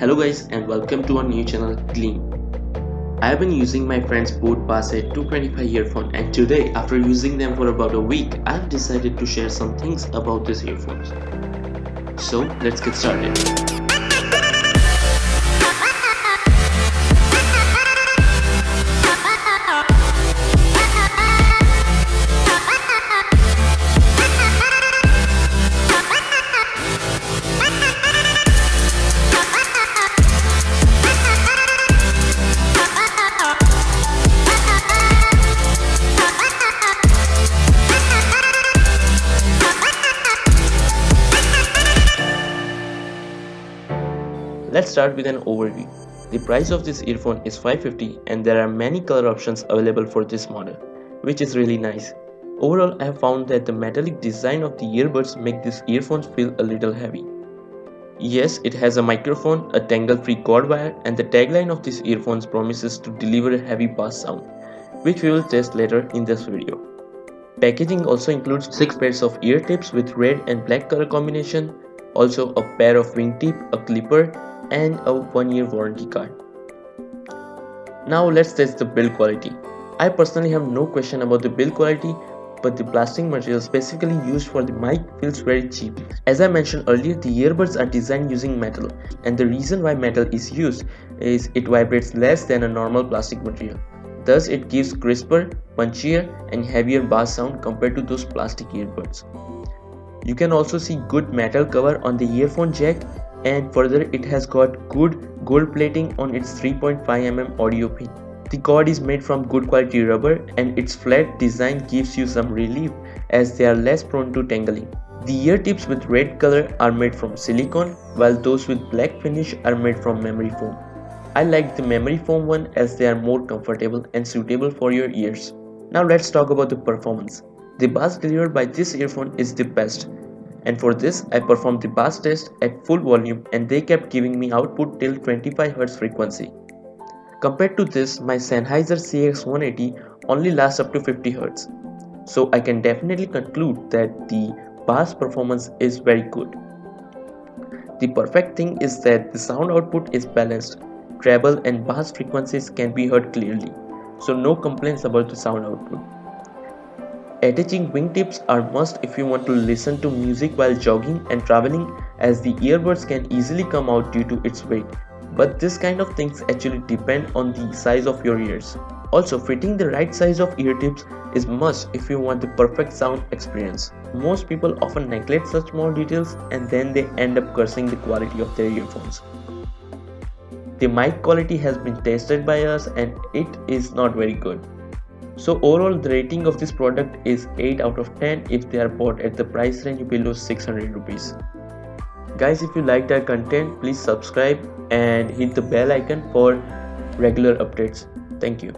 Hello guys and welcome to our new channel Gleam. I have been using my friend's Bose Bassett 225 earphone and today after using them for about a week I have decided to share some things about these earphones. So let's get started. Let's start with an overview. The price of this earphone is $550 and there are many color options available for this model, which is really nice. Overall, I have found that the metallic design of the earbuds make these earphones feel a little heavy. Yes, it has a microphone, a tangle-free cord wire, and the tagline of these earphones promises to deliver a heavy bass sound, which we will test later in this video. Packaging also includes 6 pairs of ear tips with red and black color combination, also a pair of wingtip, a clipper, and a 1-year warranty card. Now let's test the build quality. I personally have no question about the build quality, but the plastic material specifically used for the mic feels very cheap. As I mentioned earlier, the earbuds are designed using metal, and the reason why metal is used is it vibrates less than a normal plastic material. Thus it gives crisper, punchier, and heavier bass sound compared to those plastic earbuds. You can also see good metal cover on the earphone jack, and further it has got good gold plating on its 3.5mm audio pin. The cord is made from good quality rubber and its flat design gives you some relief as they are less prone to tangling. The ear tips with red color are made from silicone while those with black finish are made from memory foam. I like the memory foam one as they are more comfortable and suitable for your ears. Now let's talk about the performance. The bass delivered by this earphone is the best. And for this, I performed the bass test at full volume and they kept giving me output till 25Hz frequency. Compared to this, my Sennheiser CX180 only lasts up to 50Hz. So I can definitely conclude that the bass performance is very good. The perfect thing is that the sound output is balanced. Treble and bass frequencies can be heard clearly, so no complaints about the sound output. Attaching wingtips are must if you want to listen to music while jogging and traveling, as the earbuds can easily come out due to its weight. But this kind of things actually depend on the size of your ears. Also, fitting the right size of ear tips is must if you want the perfect sound experience. Most people often neglect such small details and then they end up cursing the quality of their earphones. The mic quality has been tested by us and it is not very good. So overall the rating of this product is 8 out of 10 if they are bought at the price range below 600 rupees. Guys, if you liked our content, please subscribe and hit the bell icon for regular updates. Thank you.